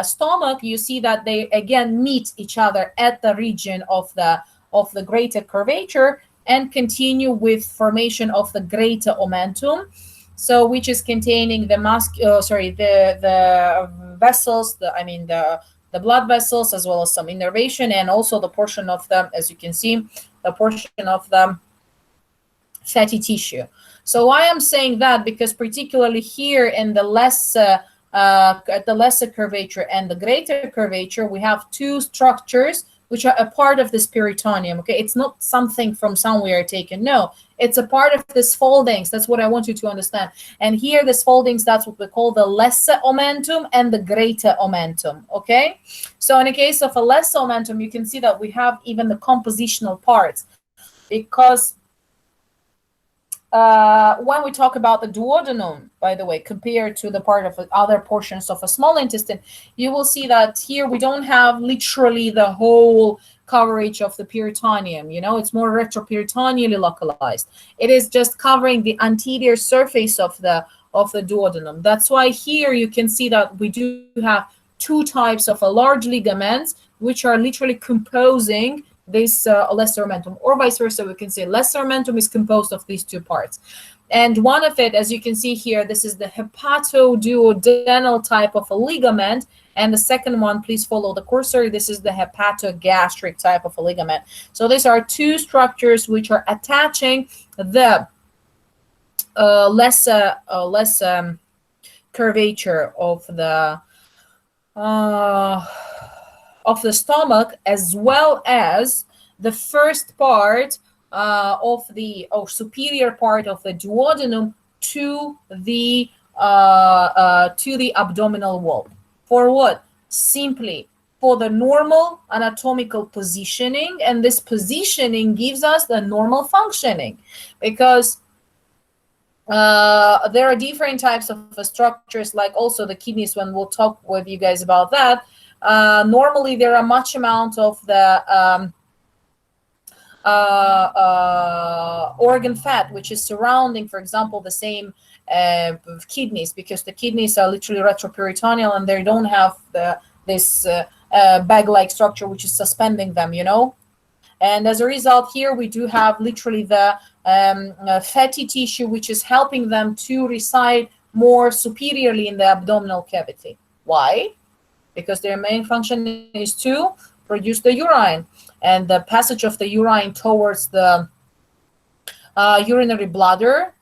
stomach, you see that they again meet each other at the region of the greater curvature and continue with formation of the greater omentum. So which is containing the vessels, the blood vessels, as well as some innervation, and also the portion of the, as you can see, the portion of the fatty tissue. So why I'm saying that, because particularly here in the at the lesser curvature and the greater curvature, we have two structures which are a part of this peritoneum. Okay, it's not something from somewhere taken. No, it's a part of this foldings. That's what I want you to understand. And here, this foldings, that's what we call the lesser omentum and the greater omentum. Okay, so in the case of a lesser omentum, you can see that we have even the compositional parts, because when we talk about the duodenum, by the way, compared to the part of other portions of a small intestine, you will see that here we don't have literally the whole coverage of the peritoneum. You know, it's more retroperitoneally localized. It is just covering the anterior surface of the duodenum. That's why here you can see that we do have two types of a large ligaments, which are literally composing this lesser omentum, or vice versa. We can say lesser omentum is composed of these two parts. And one of it, as you can see here, this is the hepatoduodenal type of a ligament. And the second one, please follow the cursor, this is the hepatogastric type of a ligament. So these are two structures which are attaching the less curvature of the stomach, as well as the first part of the superior part of the duodenum to the abdominal wall. For what? Simply for the normal anatomical positioning, and this positioning gives us the normal functioning, because there are different types of structures, like also the kidneys, when we'll talk with you guys about that. Normally there are much amount of the organ fat which is surrounding, for example, the same kidneys, because the kidneys are literally retroperitoneal and they don't have this bag-like structure which is suspending them, you know. And as a result, here we do have literally the fatty tissue which is helping them to reside more superiorly in the abdominal cavity. Why? Because their main function is to produce the urine, and the passage of the urine towards the urinary bladder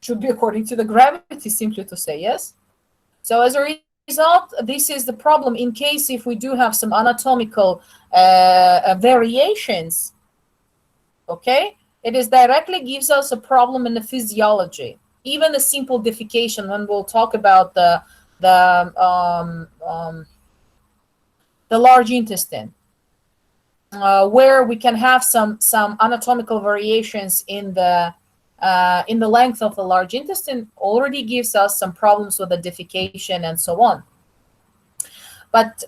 should be according to the gravity, simply to say, yes. So as a result, this is the problem in case if we do have some anatomical variations, okay? It is directly gives us a problem in the physiology. Even a simple defecation, when we'll talk about the large intestine, where we can have some anatomical variations in the length of the large intestine, already gives us some problems with the defecation and so on. But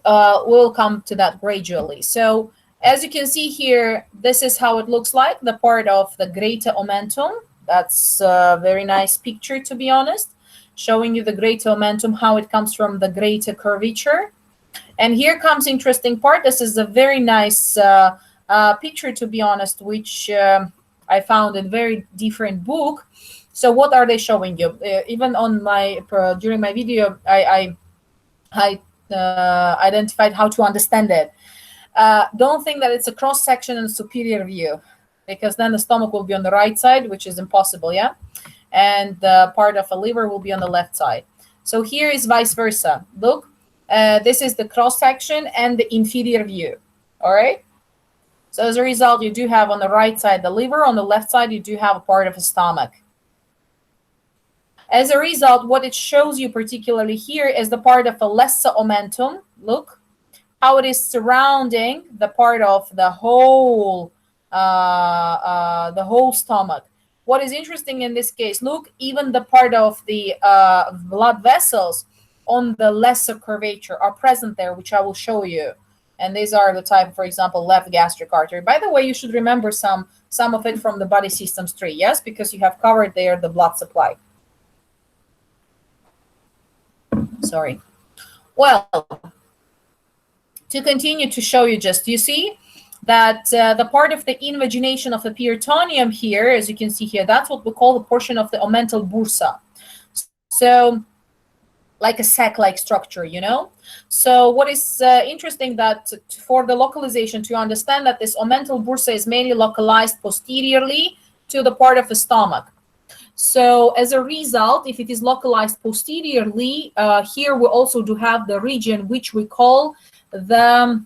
we'll come to that gradually. So as you can see here, this is how it looks like, the part of the greater omentum. That's a very nice picture, to be honest, showing you the greater omentum, how it comes from the greater curvature. And here comes interesting part. This is a very nice picture, to be honest, which I found in very different book. So what are they showing you? Even on my during my video, I identified how to understand it. Don't think that it's a cross section and superior view, because then the stomach will be on the right side, which is impossible, yeah? And the part of a liver will be on the left side. So here is vice versa. Look, this is the cross section and the inferior view, all right? So as a result, you do have on the right side the liver, on the left side you do have a part of the stomach. As a result, what it shows you particularly here is the part of a lesser omentum. Look how it is surrounding the part of the whole stomach. What is interesting in this case, look, even the part of the blood vessels on the lesser curvature are present there, which I will show you. And these are the type, for example, left gastric artery. By the way, you should remember some of it from the body systems tree, yes, because you have covered there the blood supply. Sorry. Well, to continue to show you, just you see that the part of the invagination of the peritoneum here, as you can see here, that's what we call the portion of the omental bursa. So like a sac-like structure, you know. So what is interesting that for the localization, to understand that this omental bursa is mainly localized posteriorly to the part of the stomach. So as a result, if it is localized posteriorly, here we also do have the region which we call the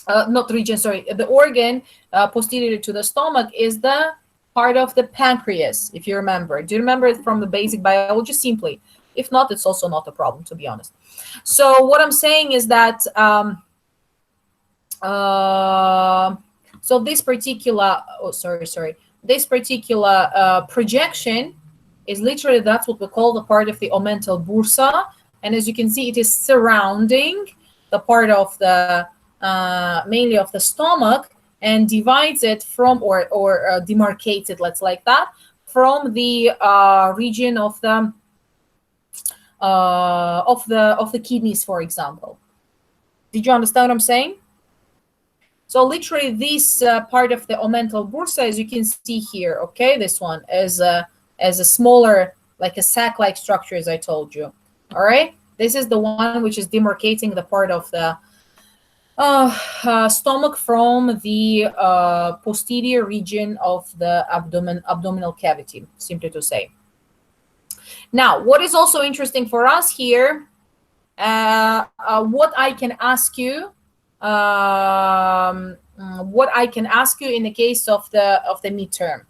the organ posterior to the stomach is the part of the pancreas, if you remember. Do you remember it from the basic biology? Simply. If not, it's also not a problem, to be honest. So what I'm saying is that so this particular this particular projection is literally, that's what we call the part of the omental bursa. And as you can see, it is surrounding the part of the mainly of the stomach, and divides it from or demarcates it, let's like that, from the region of the kidneys, for example. Did you understand what I'm saying? So literally this part of the omental bursa, as you can see here, okay, this one as a smaller, like a sac-like structure, as I told you. All right, this is the one which is demarcating the part of the stomach from the posterior region of the abdominal cavity, simply to say. Now, what is also interesting for us here, what I can ask you in the case of the midterm.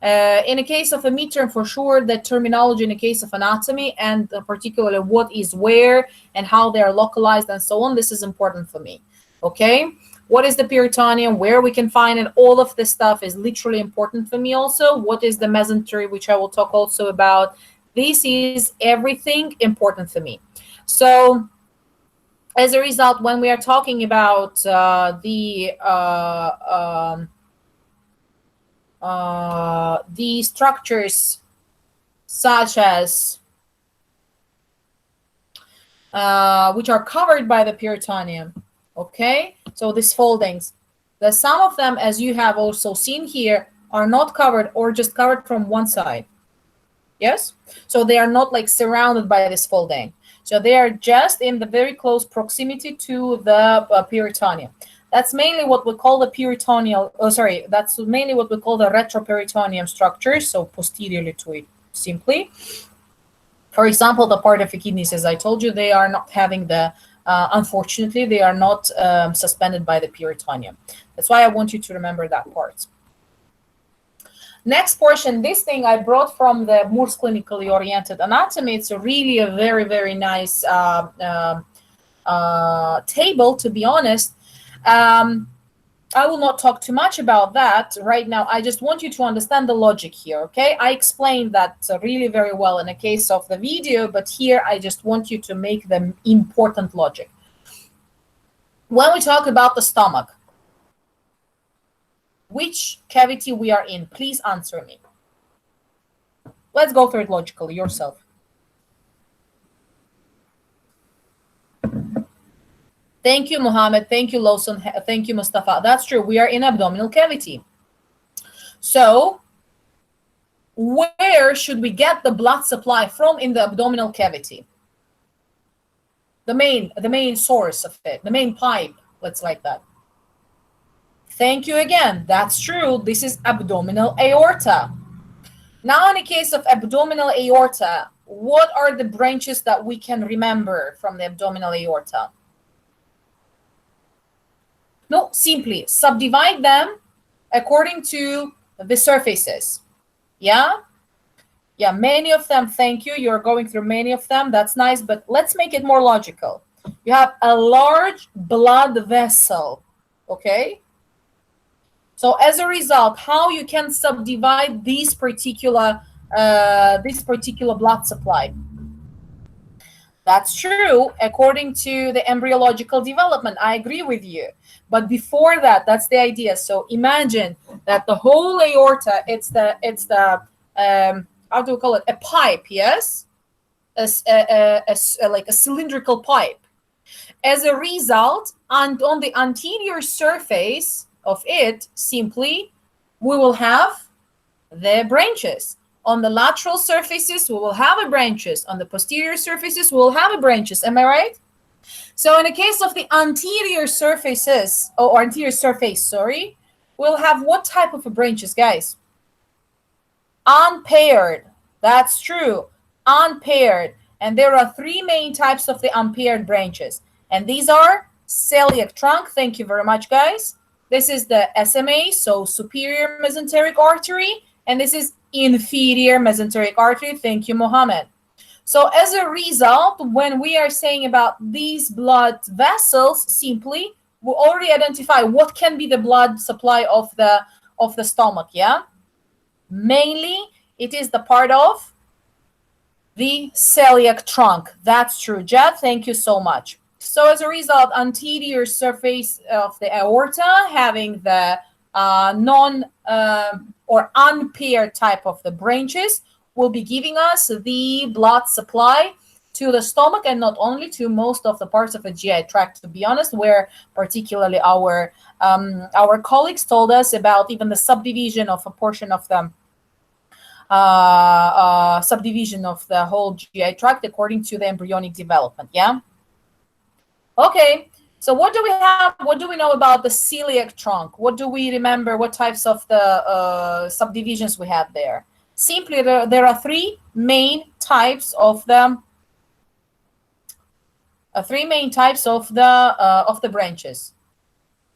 In the case of a midterm, for sure, the terminology in the case of anatomy, and particularly what is where and how they are localized and so on, this is important for me. Okay, what is the peritoneum, where we can find it, all of this stuff is literally important for me also. What is the mesentery, which I will talk also about. This is everything important for me. So as a result, when we are talking about the structures such as which are covered by the peritoneum, okay, so these foldings, some of them, as you have also seen here, are not covered or just covered from one side. Yes, so they are not like surrounded by this folding. So they are just in the very close proximity to the peritoneum. That's mainly what we call the peritoneal, that's mainly what we call the retroperitoneum structure, so posteriorly to it, simply. For example, the part of the kidneys, as I told you, they are not having the, unfortunately, they are not suspended by the peritoneum. That's why I want you to remember that part. Next portion, this thing I brought from the Moore's Clinically Oriented Anatomy. It's a really a very, very nice table, to be honest. I will not talk too much about that right now. I just want you to understand the logic here, okay? I explained that really very well in the case of the video, but here I just want you to make the important logic. When we talk about the stomach, which cavity we are in, please answer me. Let's go through it logically yourself. Thank you, Mohammed. Thank you, Lawson. Thank you, Mustafa. That's true. We are in abdominal cavity. So where should we get the blood supply from in the abdominal cavity? The main source of it, the main pipe, let's like that. Thank you again. That's true. This is abdominal aorta. Now, in the case of abdominal aorta, what are the branches that we can remember from the abdominal aorta? No, simply subdivide them according to the surfaces. Yeah? Yeah, many of them. Thank you. You're going through many of them. That's nice, but let's make it more logical. You have a large blood vessel, okay? So as a result, how you can subdivide this particular blood supply? That's true according to the embryological development. I agree with you. But before that, that's the idea. So imagine that the whole aorta, it's the how do we call it? A pipe, yes? Like a cylindrical pipe. As a result, and on the anterior surface of it, simply, we will have the branches. On the lateral surfaces, we will have branches. On the posterior surfaces, we will have branches. Am I right? So in the case of the anterior surfaces, or anterior surface, sorry, we'll have what type of branches, guys? Unpaired. That's true. Unpaired. And there are three main types of the unpaired branches. And these are celiac trunk. Thank you very much, guys. This is the SMA, so superior mesenteric artery. And this is inferior mesenteric artery. Thank you, Mohammed. So as a result, when we are saying about these blood vessels, simply, we already identify what can be the blood supply of the stomach, yeah? Mainly, it is the part of the celiac trunk. That's true, Jad. Thank you so much. So as a result, anterior surface of the aorta having the or unpaired type of the branches will be giving us the blood supply to the stomach, and not only to most of the parts of the GI tract, to be honest, where particularly our colleagues told us about even the subdivision of a portion of the subdivision of the whole GI tract according to the embryonic development. Yeah. Okay. So what do we have? What do we know about the celiac trunk? What do we remember? What types of the subdivisions we have there? Simply, there are three main types of the branches.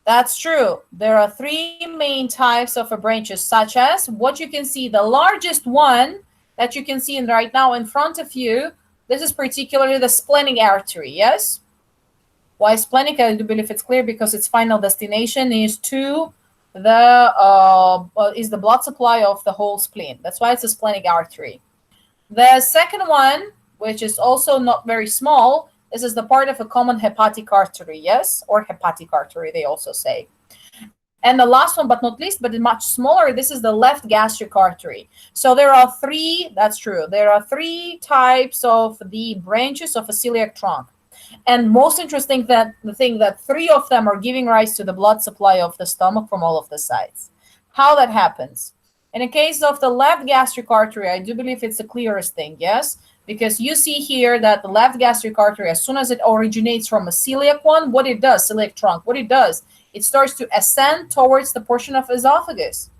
That's true. There are three main types of branches, such as what you can see. The largest one that you can see right now in front of you. This is particularly the splenic artery. Yes. Why splenic? I do believe it's clear because its final destination is to the blood supply of the whole spleen. That's why it's a splenic artery. The second one, which is also not very small, this is the part of a common hepatic artery, yes, or hepatic artery, they also say. And the last one, but not least, but much smaller, this is the left gastric artery. So there are three, that's true, there are three types of the branches of a celiac trunk. And most interesting that the thing that three of them are giving rise to the blood supply of the stomach from all of the sides. How that happens? In the case of the left gastric artery, I do believe it's the clearest thing, yes? Because you see here that the left gastric artery, as soon as it originates from a celiac one, what it does, celiac trunk, what it does, it starts to ascend towards the portion of esophagus.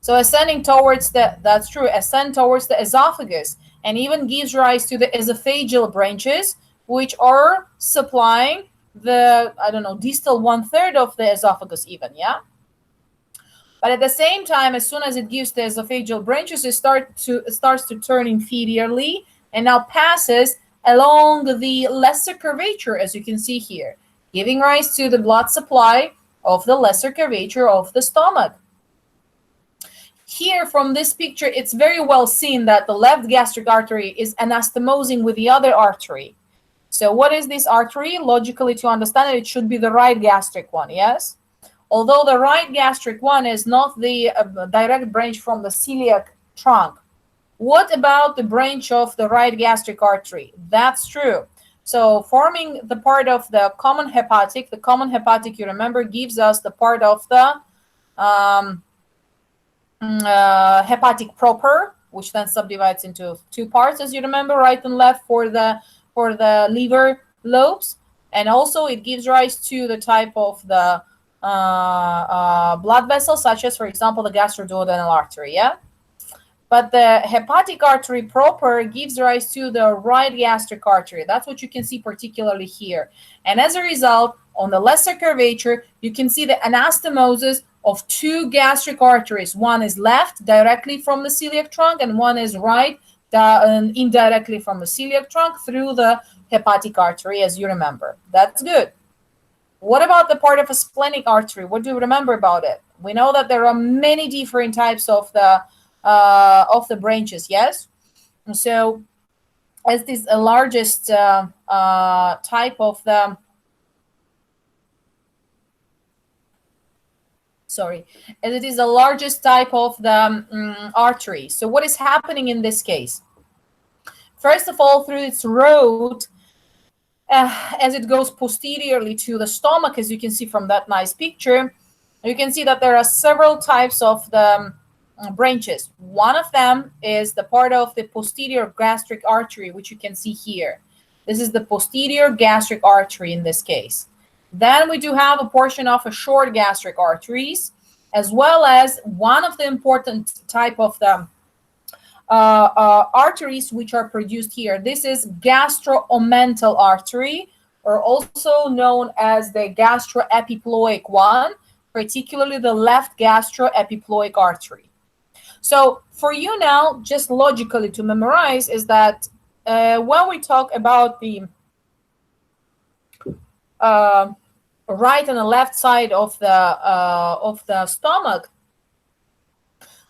So ascending towards the, that's true, ascend towards the esophagus. and even gives rise to the esophageal branches, which are supplying the, I don't know, distal 1/3 of the esophagus even, yeah? But at the same time, as soon as it gives the esophageal branches, it starts to turn inferiorly and now passes along the lesser curvature, as you can see here, giving rise to the blood supply of the lesser curvature of the stomach. Here from this picture, it's very well seen that the left gastric artery is anastomosing with the other artery. So what is this artery? Logically, to understand it, it should be the right gastric one, yes? Although the right gastric one is not the direct branch from the celiac trunk. What about the branch of the right gastric artery? That's true. So forming the part of the common hepatic, you remember, gives us the part of the hepatic proper, which then subdivides into two parts, as you remember, right and left for the liver lobes. And also it gives rise to the type of the blood vessels, such as, for example, the gastroduodenal artery, yeah? But the hepatic artery proper gives rise to the right gastric artery. That's what you can see particularly here. And as a result, on the lesser curvature, you can see the anastomosis of two gastric arteries. One is left directly from the celiac trunk, and one is right indirectly from the celiac trunk through the hepatic artery, as you remember. That's good. What about the part of a splenic artery? What do you remember about it? We know that there are many different types of the branches, yes? So as this largest type of the as it is the largest type of the artery. So what is happening in this case? First of all, through its road, as it goes posteriorly to the stomach, as you can see from that nice picture, you can see that there are several types of the branches. One of them is the part of the posterior gastric artery, which you can see here. This is the posterior gastric artery in this case. Then we do have a portion of a short gastric arteries, as well as one of the important type of the arteries which are produced here. This is gastro-omental artery, or also known as the gastroepiploic one, particularly the left gastroepiploic artery. So for you now, just logically to memorize, is that when we talk about the right and the left side of the stomach,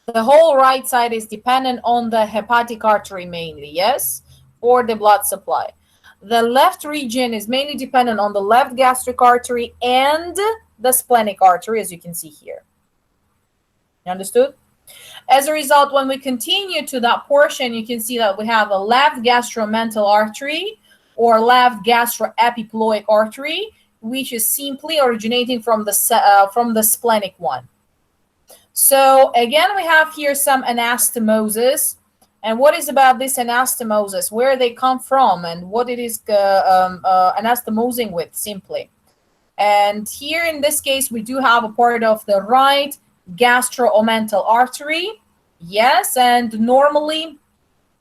the whole right side is dependent on the hepatic artery mainly, yes, for the blood supply. The left region is mainly dependent on the left gastric artery and the splenic artery, as you can see here. You understood? As a result, when we continue to that portion, you can see that we have a left gastromental artery or left gastroepiploic artery, which is simply originating from the splenic one. So again, we have here some anastomosis. And what is about this anastomosis? Where they come from and what it is anastomosing with, simply. And here in this case, we do have a part of the right gastro-omental artery. Yes, and normally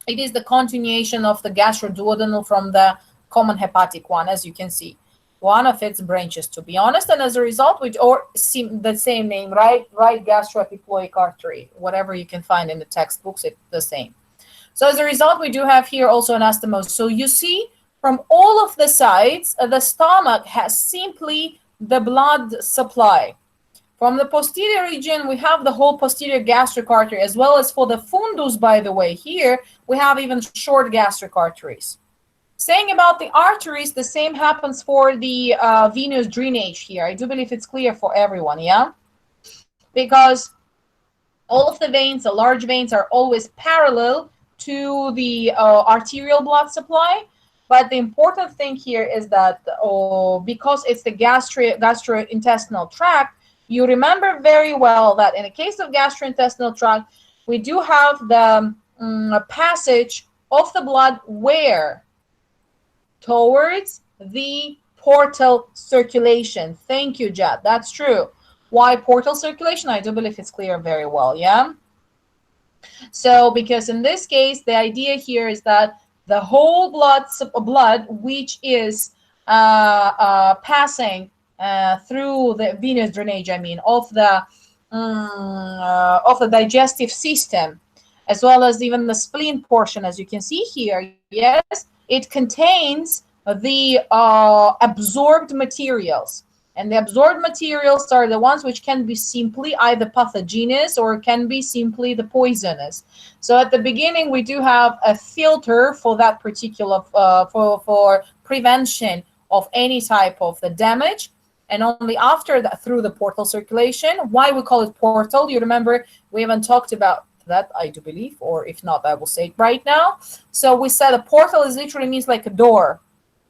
it is the continuation of the gastroduodenal from the common hepatic one, as you can see. One of its branches, to be honest, and as a result, or the same name, right gastroepiploic artery, whatever you can find in the textbooks, it's the same. So as a result, we do have here also anastomosis. So you see, from all of the sides, the stomach has simply the blood supply. From the posterior region, we have the whole posterior gastric artery, as well as for the fundus, by the way, here, we have even short gastric arteries. Saying about the arteries, the same happens for the venous drainage here. I do believe it's clear for everyone, yeah? Because all of the veins, the large veins, are always parallel to the arterial blood supply. But the important thing here is that because it's the gastrointestinal tract, you remember very well that in the case of gastrointestinal tract, we do have the passage of the blood where? Towards the portal circulation. Thank you, Jad. That's true. Why portal circulation? I do believe it's clear very well, yeah? So because in this case, the idea here is that the whole blood which is passing through the venous drainage, I mean, of the digestive system, as well as even the spleen portion, as you can see here, yes, it contains the absorbed materials. And the absorbed materials are the ones which can be simply either pathogenous or can be simply the poisonous. So at the beginning, we do have a filter for that particular, for prevention of any type of the damage. And only after that, through the portal circulation. Why we call it portal? You remember we haven't talked about that, I do believe, or if not, I will say it right now. So we said a portal is literally means like a door.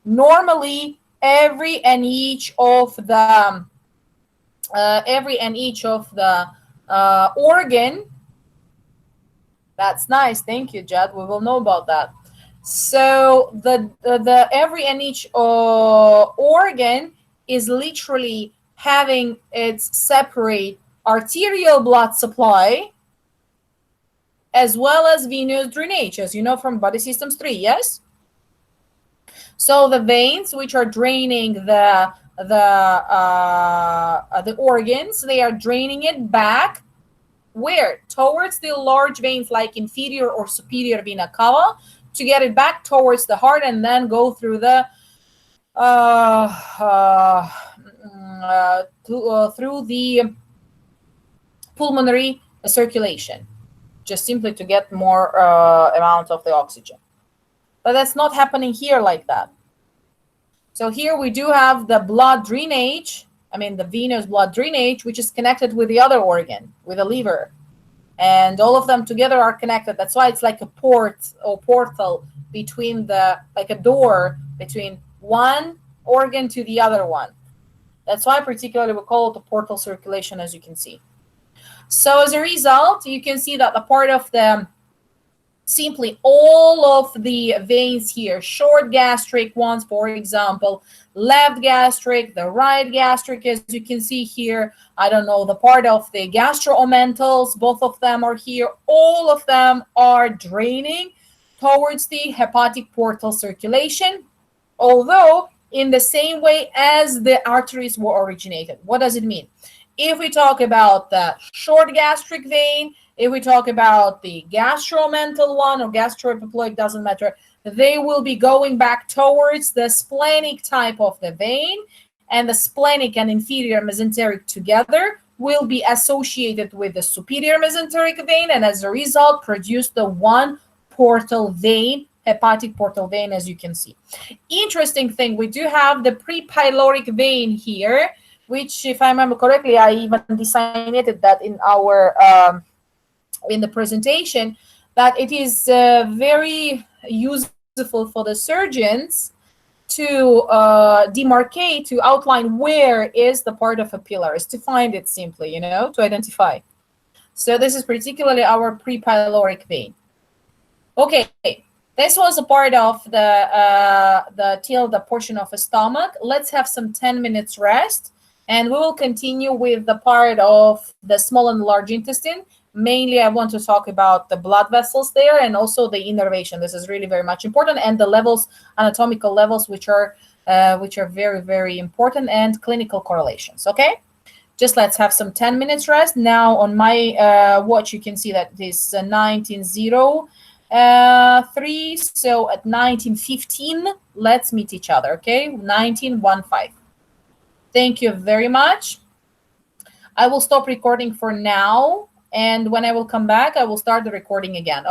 Normally, every and each of the organ. That's nice. Thank you, Jad. We will know about that. So the every and each organ is literally having its separate arterial blood supply as well as venous drainage, as you know from body systems 3. Yes. So the veins which are draining the organs, they are draining it back where? Towards the large veins like inferior or superior vena cava to get it back towards the heart and then go through the through the pulmonary circulation, just simply to get more amount of the oxygen. But that's not happening here like that. So here we do have the blood drainage, I mean the venous blood drainage, which is connected with the other organ, with the liver. And all of them together are connected. That's why it's like a port or portal between like a door between one organ to the other one. That's why particularly we call it the portal circulation, as you can see. So as a result, you can see that the part of the simply all of the veins here, short gastric ones, for example, left gastric, the right gastric, as you can see here, I don't know, the part of the gastroomentals, both of them are here. All of them are draining towards the hepatic portal circulation, although in the same way as the arteries were originated. What does it mean? If we talk about the short gastric vein, if we talk about the gastroomental one or gastroepiploic, doesn't matter, they will be going back towards the splenic type of the vein, and the splenic and inferior mesenteric together will be associated with the superior mesenteric vein, and as a result produce the one portal vein, hepatic portal vein, as you can see. Interesting thing, we do have the prepyloric vein here, which, if I remember correctly, I even designated that in our in the presentation, that it is very useful for the surgeons to demarcate, to outline where is the part of a pillar, is to find it simply, to identify. So this is particularly our prepyloric vein. Okay, this was a part of the portion of the stomach. Let's have some 10 minutes rest, and we will continue with the part of the small and large intestine. Mainly, I want to talk about the blood vessels there and also the innervation. This is really very much important, and the levels, anatomical levels, which are very, very important, and clinical correlations. Okay, just let's have some 10 minutes rest. Now on my watch, you can see that it is 19:03. So at 19:15, let's meet each other. Okay, 19:15. Thank you very much. I will stop recording for now. And when I will come back, I will start the recording again.